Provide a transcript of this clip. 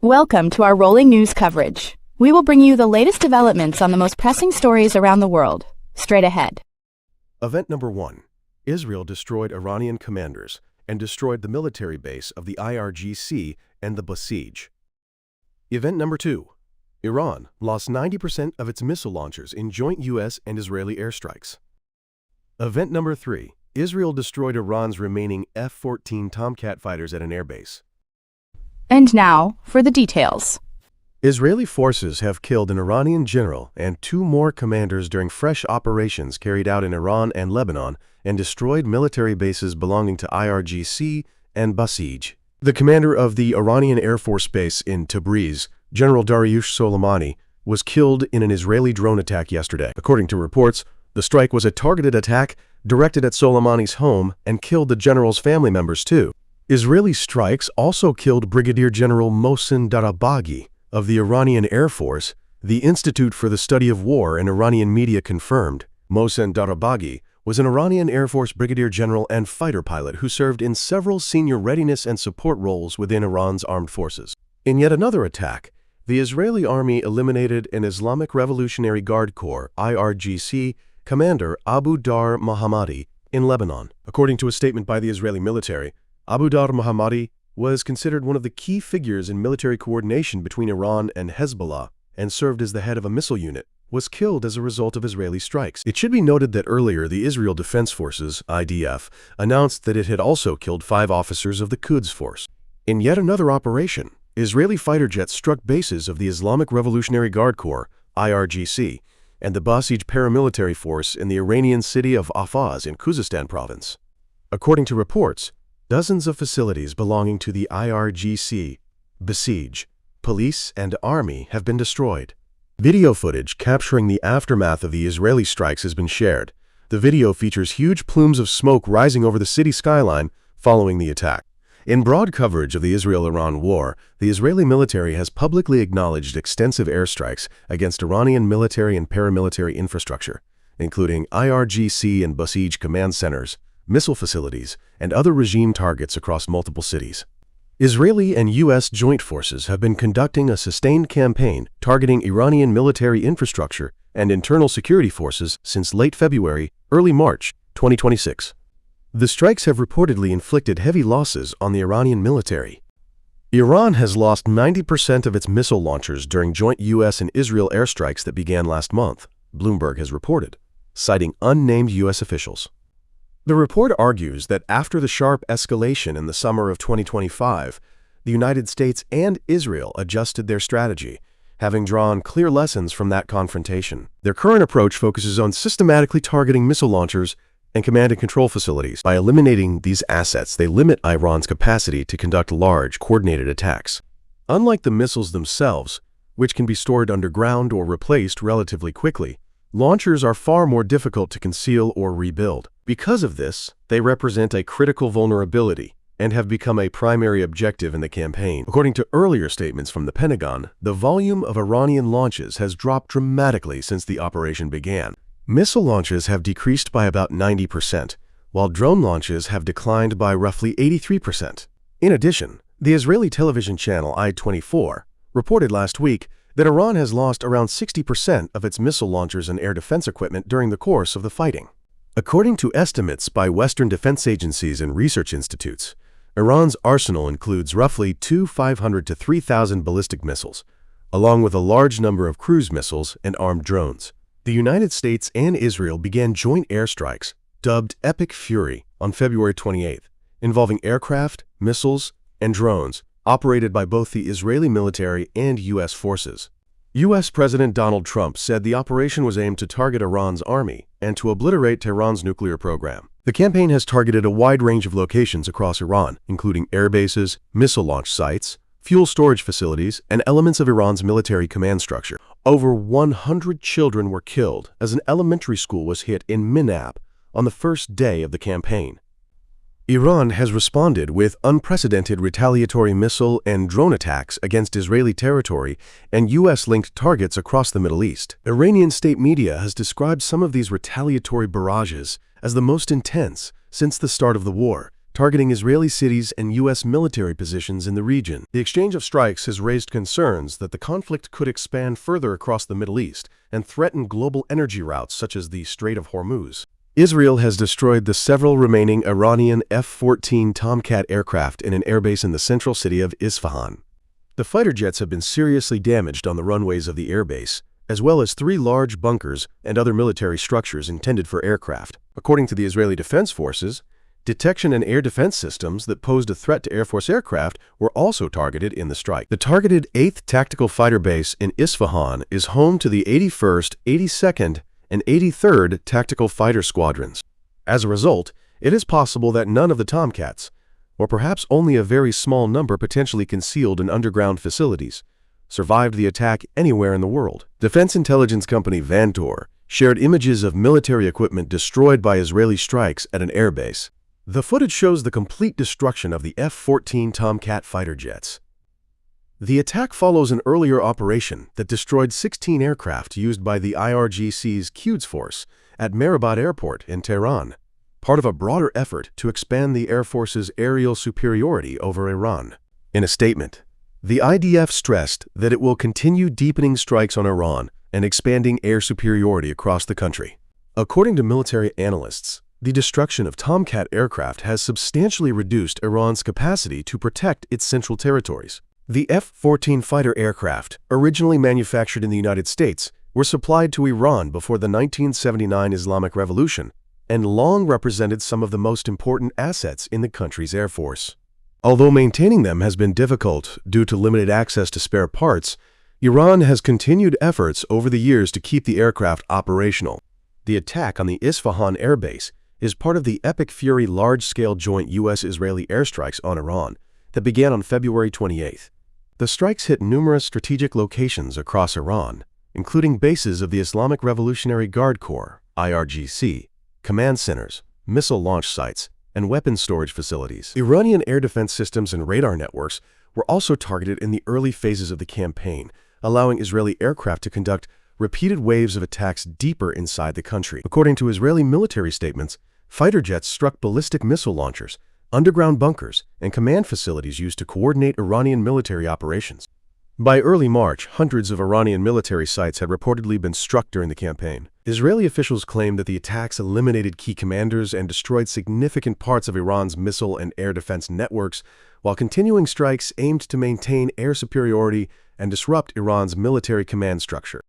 Welcome to our rolling news coverage. We will bring you the latest developments on the most pressing stories around the world. Straight ahead. Event number 1. Israel destroyed Iranian commanders and destroyed the military base of the IRGC and the Basij. Event number 2. Iran lost 90% of its missile launchers in joint U.S. and Israeli airstrikes. Event number 3. Israel destroyed Iran's remaining F-14 Tomcat fighters at an airbase. And now, for the details. Israeli forces have killed an Iranian general and 2 more commanders during fresh operations carried out in Iran and Lebanon and destroyed military bases belonging to IRGC and Basij. The commander of the Iranian Air Force base in Tabriz, General Dariush Soleimani, was killed in an Israeli drone attack yesterday. According to reports, the strike was a targeted attack directed at Soleimani's home and killed the general's family members too. Israeli strikes also killed Brigadier General Mohsen Darabaghi of the Iranian Air Force, the Institute for the Study of War and Iranian media confirmed. Mohsen Darabaghi was an Iranian Air Force brigadier general and fighter pilot who served in several senior readiness and support roles within Iran's armed forces. In yet another attack, the Israeli army eliminated an Islamic Revolutionary Guard Corps (IRGC) commander Abu Dharr Mohammadi in Lebanon. According to a statement by the Israeli military, Abu Dharr Mohammadi was considered one of the key figures in military coordination between Iran and Hezbollah and served as the head of a missile unit, was killed as a result of Israeli strikes. It should be noted that earlier the Israel Defense Forces, IDF, announced that it had also killed 5 officers of the Quds Force. In yet another operation, Israeli fighter jets struck bases of the Islamic Revolutionary Guard Corps, IRGC, and the Basij paramilitary force in the Iranian city of Afaz in Khuzestan province. According to reports, dozens of facilities belonging to the IRGC, Basij, police, and army have been destroyed. Video footage capturing the aftermath of the Israeli strikes has been shared. The video features huge plumes of smoke rising over the city skyline following the attack. In broad coverage of the Israel-Iran war, the Israeli military has publicly acknowledged extensive airstrikes against Iranian military and paramilitary infrastructure, including IRGC and Basij command centers, missile facilities, and other regime targets across multiple cities. Israeli and U.S. joint forces have been conducting a sustained campaign targeting Iranian military infrastructure and internal security forces since late February, early March 2026. The strikes have reportedly inflicted heavy losses on the Iranian military. Iran has lost 90% of its missile launchers during joint U.S. and Israel airstrikes that began last month, Bloomberg has reported, citing unnamed U.S. officials. The report argues that after the sharp escalation in the summer of 2025, the United States and Israel adjusted their strategy, having drawn clear lessons from that confrontation. Their current approach focuses on systematically targeting missile launchers and command and control facilities. By eliminating these assets, they limit Iran's capacity to conduct large, coordinated attacks. Unlike the missiles themselves, which can be stored underground or replaced relatively quickly, launchers are far more difficult to conceal or rebuild. Because of this, they represent a critical vulnerability and have become a primary objective in the campaign. According to earlier statements from the Pentagon, the volume of Iranian launches has dropped dramatically since the operation began. Missile launches have decreased by about 90%, while drone launches have declined by roughly 83%. In addition, the Israeli television channel I-24 reported last week that Iran has lost around 60% of its missile launchers and air defense equipment during the course of the fighting. According to estimates by Western defense agencies and research institutes, Iran's arsenal includes roughly 500 to 3,000 ballistic missiles, along with a large number of cruise missiles and armed drones. The United States and Israel began joint airstrikes, dubbed Epic Fury, on February 28th, involving aircraft, missiles, and drones operated by both the Israeli military and U.S. forces. U.S. President Donald Trump said the operation was aimed to target Iran's army and to obliterate Tehran's nuclear program. The campaign has targeted a wide range of locations across Iran, including air bases, missile launch sites, fuel storage facilities, and elements of Iran's military command structure. Over 100 children were killed as an elementary school was hit in Minab on the first day of the campaign. Iran has responded with unprecedented retaliatory missile and drone attacks against Israeli territory and U.S.-linked targets across the Middle East. Iranian state media has described some of these retaliatory barrages as the most intense since the start of the war, targeting Israeli cities and U.S. military positions in the region. The exchange of strikes has raised concerns that the conflict could expand further across the Middle East and threaten global energy routes such as the Strait of Hormuz. Israel has destroyed the several remaining Iranian F-14 Tomcat aircraft in an airbase in the central city of Isfahan. The fighter jets have been seriously damaged on the runways of the airbase, as well as 3 large bunkers and other military structures intended for aircraft. According to the Israeli Defense Forces, detection and air defense systems that posed a threat to Air Force aircraft were also targeted in the strike. The targeted 8th Tactical Fighter Base in Isfahan is home to the 81st, 82nd, and 83rd Tactical Fighter Squadrons. As a result, it is possible that none of the Tomcats, or perhaps only a very small number potentially concealed in underground facilities, survived the attack anywhere in the world. Defense intelligence company Vantor shared images of military equipment destroyed by Israeli strikes at an airbase. The footage shows the complete destruction of the F-14 Tomcat fighter jets. The attack follows an earlier operation that destroyed 16 aircraft used by the IRGC's Quds Force at Mehrabad Airport in Tehran, part of a broader effort to expand the Air Force's aerial superiority over Iran. In a statement, the IDF stressed that it will continue deepening strikes on Iran and expanding air superiority across the country. According to military analysts, the destruction of Tomcat aircraft has substantially reduced Iran's capacity to protect its central territories. The F-14 fighter aircraft, originally manufactured in the United States, were supplied to Iran before the 1979 Islamic Revolution and long represented some of the most important assets in the country's Air Force. Although maintaining them has been difficult due to limited access to spare parts, Iran has continued efforts over the years to keep the aircraft operational. The attack on the Isfahan airbase is part of the Epic Fury large-scale joint U.S.-Israeli airstrikes on Iran that began on February 28th. The strikes hit numerous strategic locations across Iran, including bases of the Islamic Revolutionary Guard Corps, IRGC, command centers, missile launch sites, and weapons storage facilities. Iranian air defense systems and radar networks were also targeted in the early phases of the campaign, allowing Israeli aircraft to conduct repeated waves of attacks deeper inside the country. According to Israeli military statements, fighter jets struck ballistic missile launchers, underground bunkers, and command facilities used to coordinate Iranian military operations. By early March, hundreds of Iranian military sites had reportedly been struck during the campaign. Israeli officials claimed that the attacks eliminated key commanders and destroyed significant parts of Iran's missile and air defense networks, while continuing strikes aimed to maintain air superiority and disrupt Iran's military command structure.